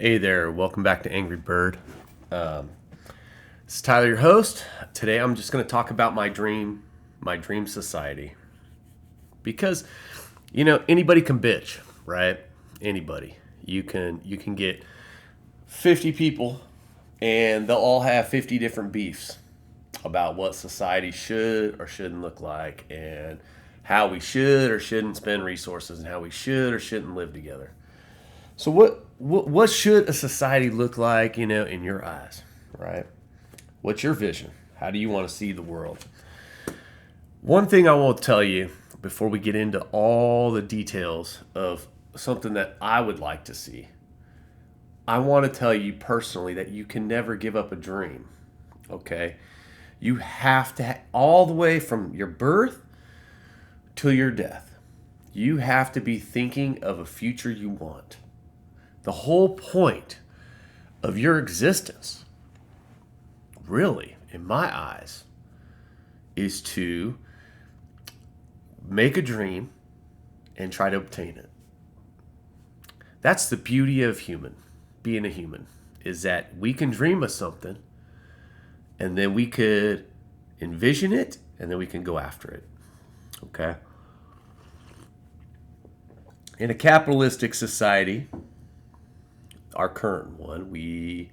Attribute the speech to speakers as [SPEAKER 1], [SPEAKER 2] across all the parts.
[SPEAKER 1] Hey there, welcome back to Angry Bird. This is Tyler, your host. Today I'm just going to talk about my dream society. Because, anybody can bitch, right? Anybody. You can get 50 people and they'll all have 50 different beefs about what society should or shouldn't look like and how we should or shouldn't spend resources and how we should or shouldn't live together. So what should a society look like, in your eyes, right? What's your vision? How do you want to see the world? One thing I will tell you before we get into all the details of something that I would like to see. I want to tell you personally that you can never give up a dream, okay? You have to all the way from your birth to your death. You have to be thinking of a future you want. The whole point of your existence, really, in my eyes, is to make a dream and try to obtain it. That's the beauty of being a human, is that we can dream of something and then we could envision it and then we can go after it. Okay? In a capitalistic society, our current one, we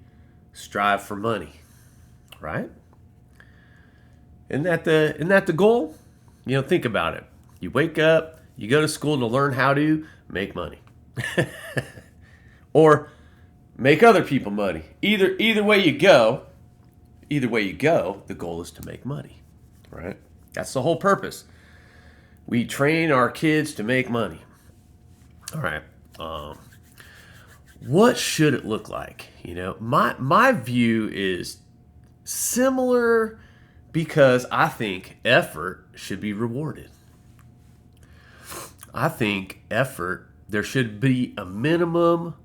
[SPEAKER 1] strive for money, right? Isn't that the goal? Think about it. You wake up, you go to school to learn how to make money. Or make other people money. Either way you go, the goal is to make money, right? That's the whole purpose. We train our kids to make money. All right. What should it look like? My view is similar because I think effort should be rewarded. I think there should be a minimum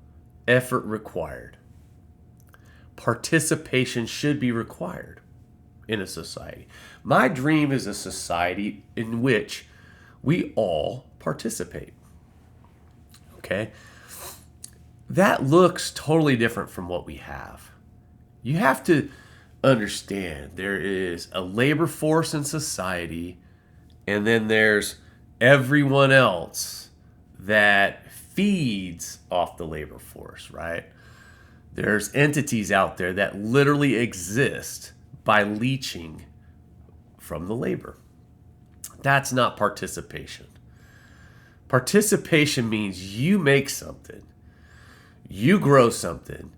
[SPEAKER 1] effort required. Participation should be required in a society. My dream is a society in which we all participate. Okay? That looks totally different from what we have. You have to understand there is a labor force in society, and then there's everyone else that feeds off the labor force, right? There's entities out there that literally exist by leeching from the labor. That's not participation. Participation means you make something, you grow something,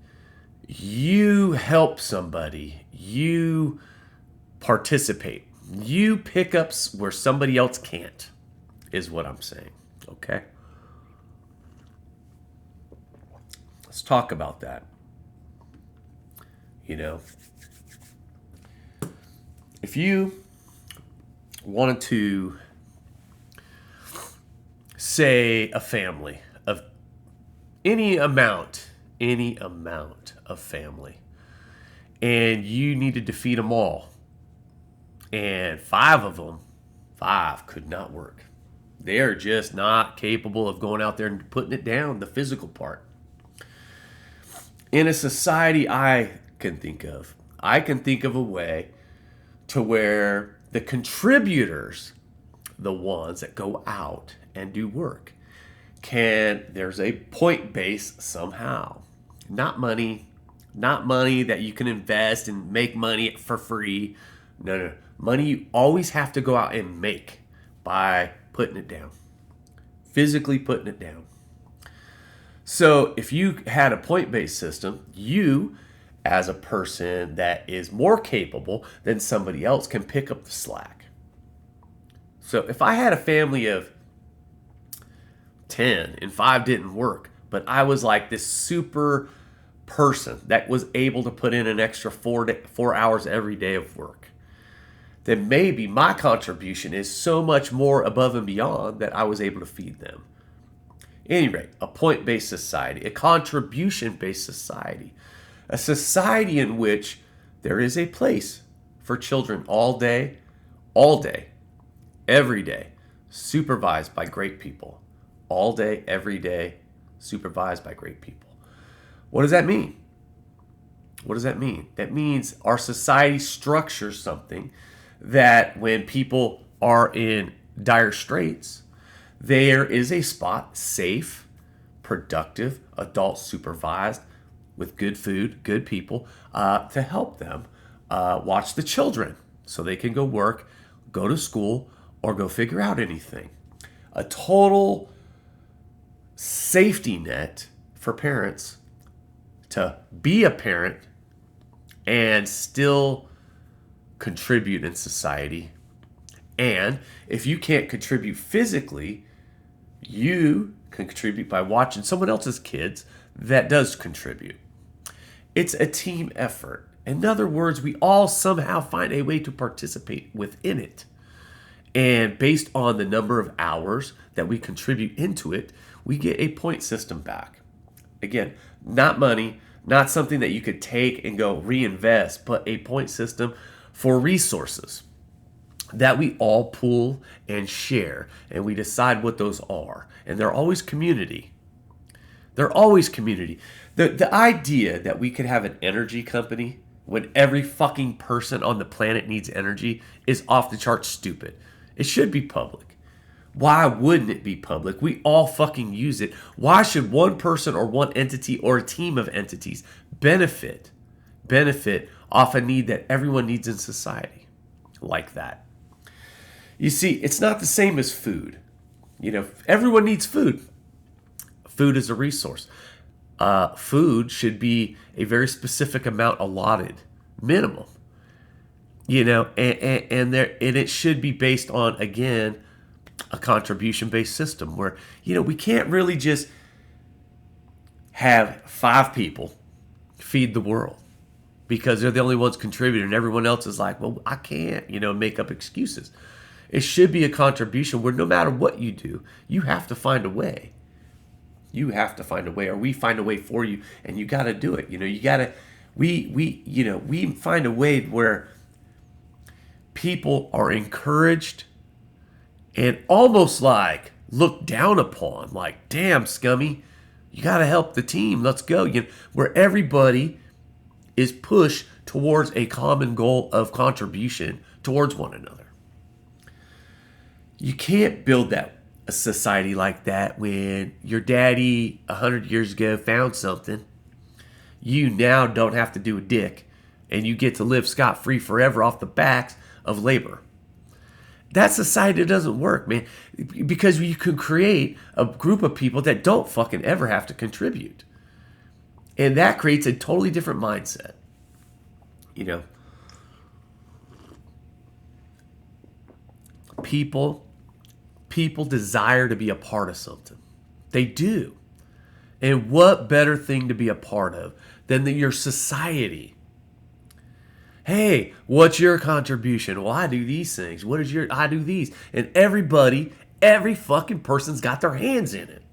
[SPEAKER 1] you help somebody, you participate, you pick up where somebody else can't, is what I'm saying. Okay? Let's talk about that. If you wanted to say a family of any amount of family, and you needed to feed them all, and five could not work. They're just not capable of going out there and putting it down, the physical part. In a society I can think of a way to where the contributors, the ones that go out and do work, there's a point base somehow. Not money that you can invest and make money for free. No. Money you always have to go out and make by putting it down. Physically putting it down. So if you had a point-based system, you, as a person that is more capable than somebody else, can pick up the slack. So if I had a family of 10 and 5 didn't work, but I was like this super person that was able to put in an extra 4 hours every day of work, then maybe my contribution is so much more above and beyond that I was able to feed them. At any rate, a point-based society, a contribution-based society, a society in which there is a place for children all day, every day, supervised by great people. All day, every day, supervised by great people. What does that mean? What does that mean? That means our society structures something that when people are in dire straits, there is a spot, safe, productive, adult supervised, with good food, good people, to help them watch the children so they can go work, go to school, or go figure out anything. A total safety net for parents to be a parent and still contribute in society. And if you can't contribute physically, you can contribute by watching someone else's kids that does contribute. It's a team effort. In other words, we all somehow find a way to participate within it. And based on the number of hours that we contribute into it, we get a point system back. Again, not money, not something that you could take and go reinvest, but a point system for resources that we all pool and share, and we decide what those are. And they're always community. They're always community. The idea that we could have an energy company when every fucking person on the planet needs energy is off the charts stupid. It should be public. Why wouldn't it be public? We all fucking use it. Why should one person or one entity or a team of entities benefit off a need that everyone needs in society like that? You see, it's not the same as food. You know, everyone needs food. Food is a resource. Food should be a very specific amount allotted, minimum. You know, and it should be based on, again, a contribution-based system where, you know, we can't really just have 5 people feed the world because they're the only ones contributing and everyone else is like, well, I can't, you know, make up excuses. It should be a contribution where no matter what you do, you have to find a way. You have to find a way, or we find a way for you, and you got to do it. You know, you got to, we find a way where people are encouraged and almost like looked down upon, like, damn, scummy, you got to help the team. Let's go. You know, where everybody is pushed towards a common goal of contribution towards one another. You can't build a society like that when your daddy 100 years ago found something. You now don't have to do a dick, and you get to live scot-free forever off the backs of labor. That society doesn't work, man, because you can create a group of people that don't fucking ever have to contribute. And that creates a totally different mindset. You know, people desire to be a part of something. They do. And what better thing to be a part of than your society? Hey, what's your contribution? Well, I do these things. What is your? I do these. And every fucking person's got their hands in it.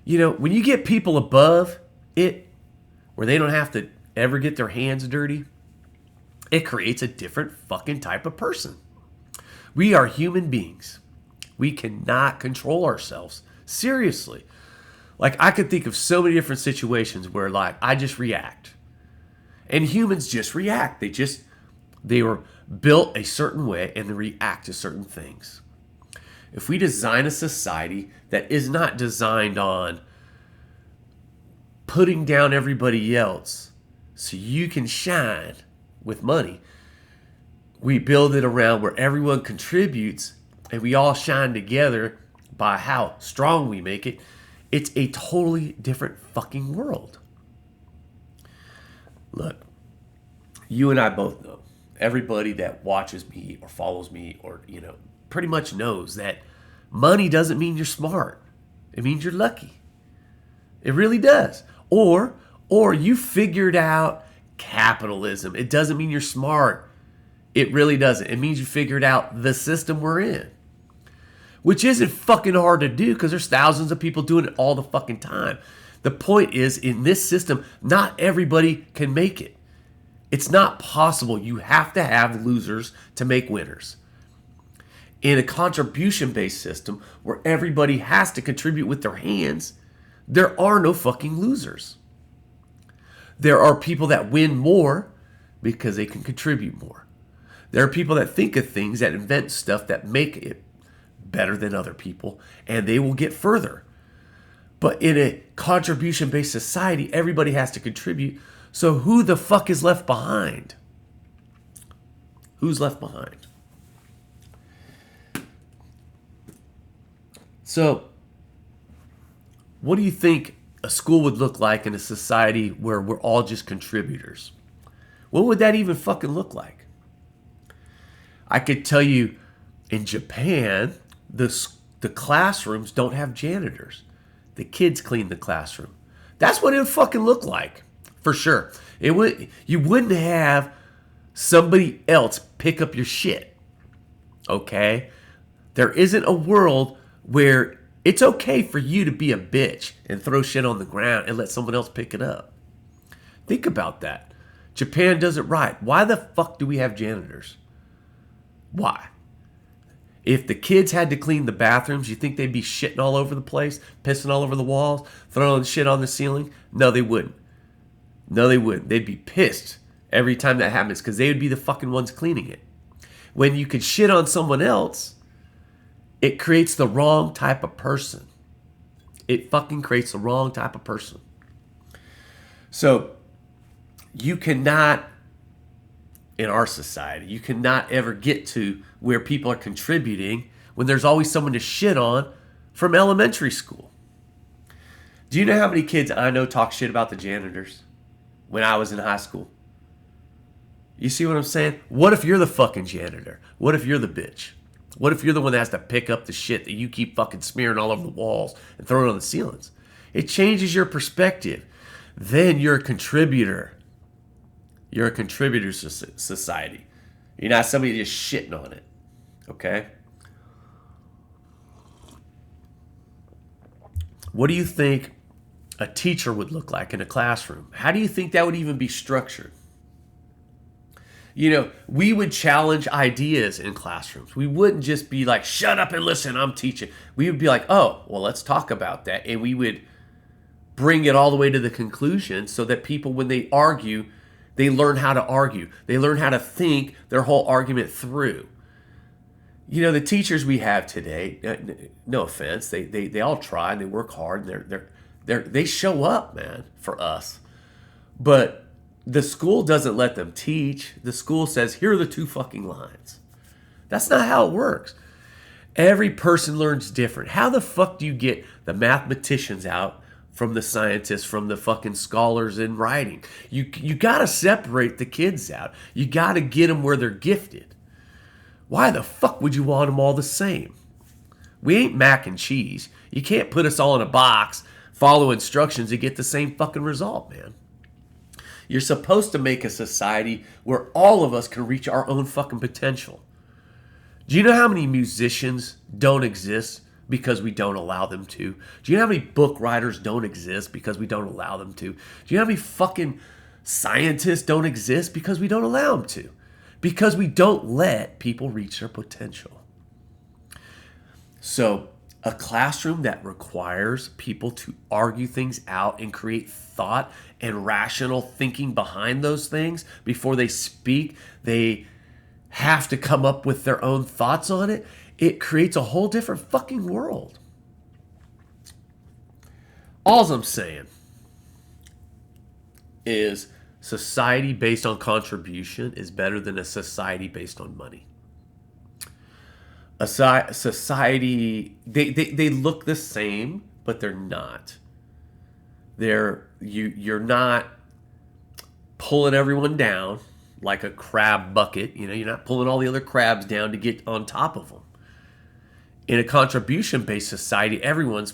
[SPEAKER 1] You know, when you get people above it, where they don't have to ever get their hands dirty, it creates a different fucking type of person. We are human beings. We cannot control ourselves. Seriously. Like, I could think of so many different situations where, like, I just react. And humans just react. They were built a certain way and they react to certain things. If we design a society that is not designed on putting down everybody else so you can shine with money, we build it around where everyone contributes and we all shine together by how strong we make it. It's a totally different fucking world. Look, you and I both know, everybody that watches me or follows me or, you know, pretty much knows that money doesn't mean you're smart. It means you're lucky. It really does. Or you figured out capitalism. It doesn't mean you're smart. It really doesn't. It means you figured out the system we're in. Which isn't fucking hard to do because there's thousands of people doing it all the fucking time. The point is, in this system, not everybody can make it. It's not possible. You have to have losers to make winners. In a contribution-based system where everybody has to contribute with their hands, There are no fucking losers. There are people that win more because they can contribute more. There are people that think of things, that invent stuff that make it better than other people, and they will get further. But in a contribution-based society, everybody has to contribute. So who the fuck is left behind? Who's left behind? So, what do you think a school would look like in a society where we're all just contributors? What would that even fucking look like? I could tell you in Japan, the classrooms don't have janitors. The kids clean the classroom. That's what it would fucking look like, for sure. You wouldn't have somebody else pick up your shit, okay? There isn't a world where it's okay for you to be a bitch and throw shit on the ground and let someone else pick it up. Think about that. Japan does it right. Why the fuck do we have janitors? Why? If the kids had to clean the bathrooms, you think they'd be shitting all over the place, pissing all over the walls, throwing shit on the ceiling? No, they wouldn't. No, they wouldn't. They'd be pissed every time that happens because they would be the fucking ones cleaning it. When you could shit on someone else, it creates the wrong type of person. It fucking creates the wrong type of person. So, you cannot, in our society, you cannot ever get to where people are contributing when there's always someone to shit on from elementary school. Do you know how many kids I know talk shit about the janitors when I was in high school? You see what I'm saying? What if you're the fucking janitor? What if you're the bitch? What if you're the one that has to pick up the shit that you keep fucking smearing all over the walls and throwing on the ceilings? It changes your perspective. Then you're a contributor. You're a contributor to society. You're not somebody just shitting on it. Okay? What do you think a teacher would look like in a classroom? How do you think that would even be structured? You know, we would challenge ideas in classrooms. We wouldn't just be like, shut up and listen, I'm teaching. We would be like, oh, well, let's talk about that. And we would bring it all the way to the conclusion so that people, when they argue, they learn how to argue. They learn how to think their whole argument through. You know, the teachers we have today, no offense, they all try and they work hard and they show up, man, for us. But the school doesn't let them teach. The school says, here are the 2 fucking lines. That's not how it works. Every person learns different. How the fuck do you get the mathematicians out from the scientists, from the fucking scholars in writing? You got to separate the kids out. You got to get them where they're gifted. Why the fuck would you want them all the same? We ain't mac and cheese. You can't put us all in a box, follow instructions, and get the same fucking result, man. You're supposed to make a society where all of us can reach our own fucking potential. Do you know how many musicians don't exist because we don't allow them to? Do you know how many book writers don't exist because we don't allow them to? Do you know how many fucking scientists don't exist because we don't allow them to? Because we don't let people reach their potential. So, a classroom that requires people to argue things out and create thought and rational thinking behind those things before they speak, they have to come up with their own thoughts on it. It creates a whole different fucking world. All I'm saying is society based on contribution is better than a society based on money. A society, they look the same, but they're not. You're not pulling everyone down like a crab bucket. You know, you're not pulling all the other crabs down to get on top of them. In a contribution-based society, everyone's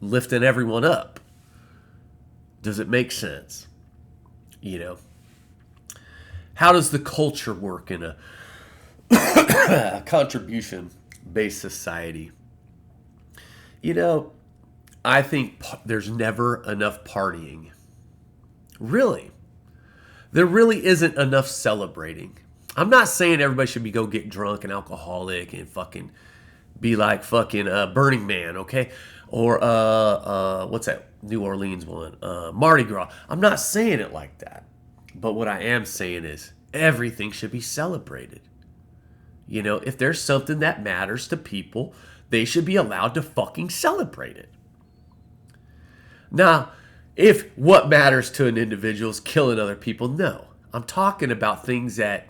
[SPEAKER 1] lifting everyone up. Does it make sense? You know, how does the culture work in a contribution-based society? You know, I think there's never enough partying. Really. There really isn't enough celebrating. I'm not saying everybody should go get drunk and alcoholic and fucking be like fucking Burning Man, okay? Or what's that New Orleans one? Mardi Gras. I'm not saying it like that. But what I am saying is everything should be celebrated. You know, if there's something that matters to people, they should be allowed to fucking celebrate it. Now, if what matters to an individual is killing other people, no. I'm talking about things that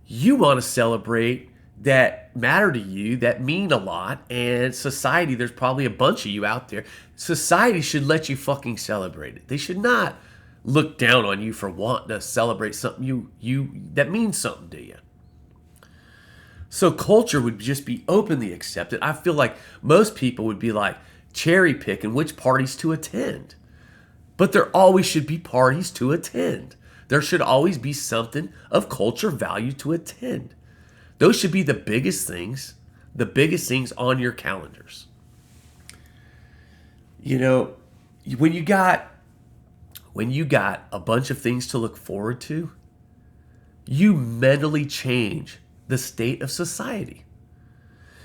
[SPEAKER 1] you want to celebrate, that matter to you, that mean a lot, and society, there's probably a bunch of you out there. Society should let you fucking celebrate it. They should not look down on you for wanting to celebrate something you that means something to you. So culture would just be openly accepted. I feel like most people would be like cherry picking which parties to attend. But there always should be parties to attend. There should always be something of culture value to attend. Those should be the biggest things on your calendars. You know, when you got a bunch of things to look forward to, you mentally change the state of society.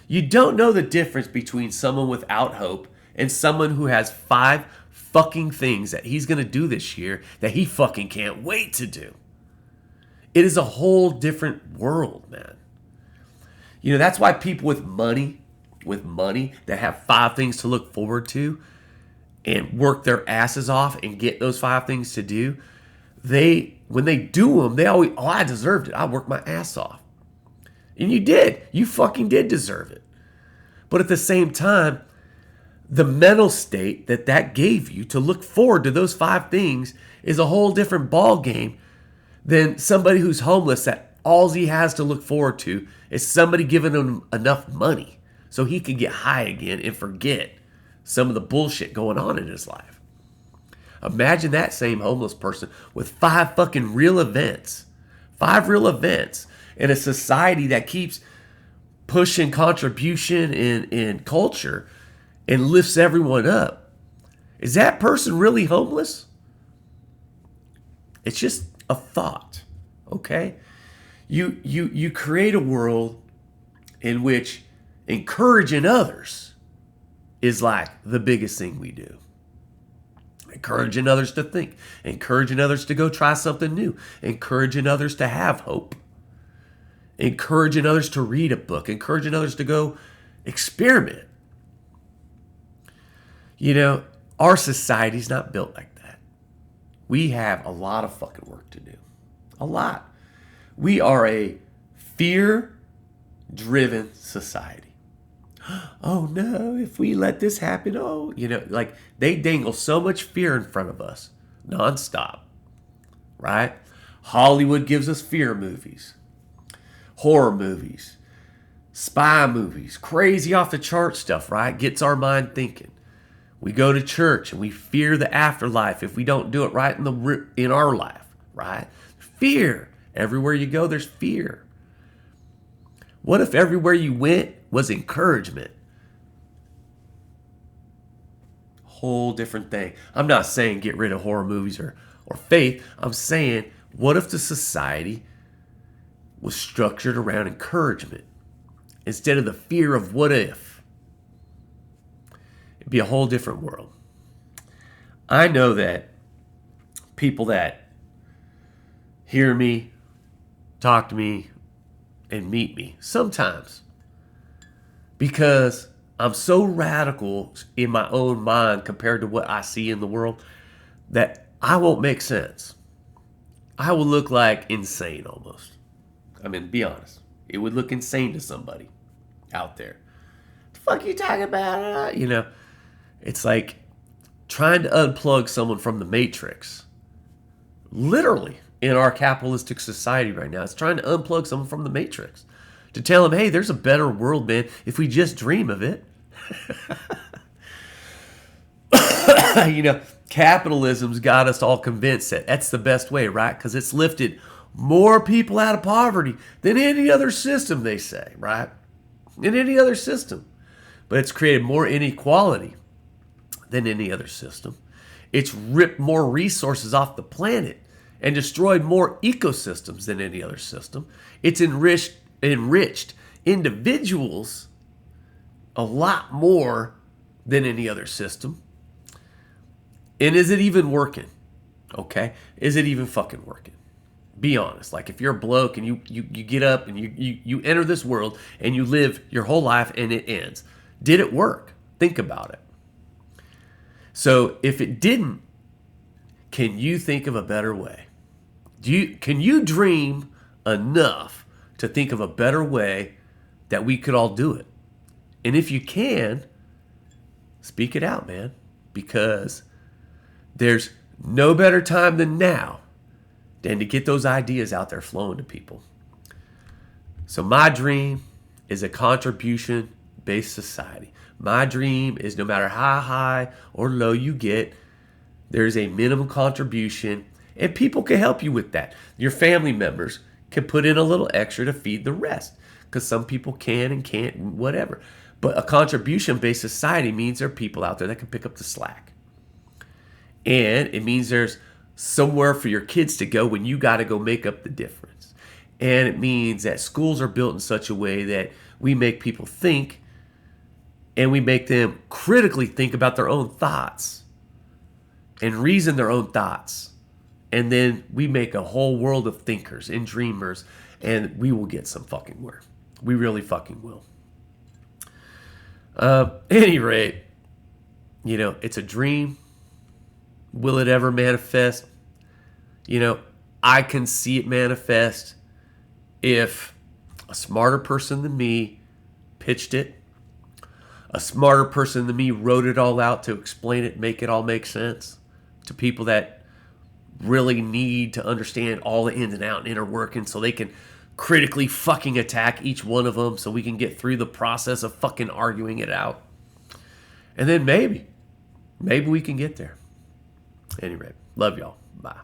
[SPEAKER 1] You don't know the difference between someone without hope and someone who has 5 fucking things that he's going to do this year that he fucking can't wait to do. It is a whole different world, man. You know, that's why people with money that have 5 things to look forward to and work their asses off and get those 5 things to do, when they do them, they always, oh, I deserved it. I worked my ass off. And you did. You fucking did deserve it. But at the same time, the mental state that gave you to look forward to those 5 things is a whole different ball game than somebody who's homeless that all he has to look forward to is somebody giving him enough money so he can get high again and forget some of the bullshit going on in his life. Imagine that same homeless person with 5 fucking real events. 5 real events in a society that keeps pushing contribution in culture and lifts everyone up. Is that person really homeless? It's just a thought, okay? You create a world in which encouraging others is like the biggest thing we do. Encouraging others to think, encouraging others to go try something new, encouraging others to have hope, encouraging others to read a book, encouraging others to go experiment. You know, our society's not built like that. We have a lot of fucking work to do. A lot. We are a fear-driven society. Oh no, if we let this happen, like they dangle so much fear in front of us nonstop, right? Hollywood gives us fear movies, horror movies, spy movies, crazy off the chart stuff, right? Gets our mind thinking. We go to church and we fear the afterlife if we don't do it right in our life, right? Fear. Everywhere you go, there's fear. What if everywhere you went was encouragement? Whole different thing. I'm not saying get rid of horror movies or faith. I'm saying, what if the society was structured around encouragement instead of the fear of what if? It'd be a whole different world. I know that people that hear me, talk to me, and meet me sometimes, because I'm so radical in my own mind compared to what I see in the world, that I won't make sense. I will look like insane almost. I mean, be honest. It would look insane to somebody out there. What the fuck are you talking about? You know, it's like trying to unplug someone from the Matrix. Literally, in our capitalistic society right now, it's trying to unplug someone from the Matrix. To tell them, hey, there's a better world, man, if we just dream of it. You know, capitalism's got us all convinced that that's the best way, right? Because it's lifted more people out of poverty than any other system, they say, right? In any other system. But it's created more inequality than any other system. It's ripped more resources off the planet and destroyed more ecosystems than any other system. It's enriched individuals a lot more than any other system. And is it even working? Okay? Is it even fucking working? Be honest. Like if you're a bloke and you get up and you enter this world and you live your whole life and it ends. Did it work? Think about it. So if it didn't, can you think of a better way? Can you dream enough to think of a better way that we could all do it? And if you can, speak it out, man, because there's no better time than now than to get those ideas out there flowing to people. So my dream is a contribution-based society. My dream is no matter how high or low you get, there's a minimum contribution, and people can help you with that. Your family members can put in a little extra to feed the rest, because some people can and can't, whatever. But a contribution-based society means there are people out there that can pick up the slack. And it means there's somewhere for your kids to go when you got to go make up the difference. And it means that schools are built in such a way that we make people think, and we make them critically think about their own thoughts and reason their own thoughts. And then we make a whole world of thinkers and dreamers, and we will get some fucking where. We really fucking will. Any rate, it's a dream. Will it ever manifest? I can see it manifest if a smarter person than me pitched it. A smarter person than me wrote it all out to explain it, make it all make sense to people that really need to understand all the ins and outs and inner workings so they can critically fucking attack each one of them so we can get through the process of fucking arguing it out. And then maybe we can get there. Anyway, love y'all. Bye.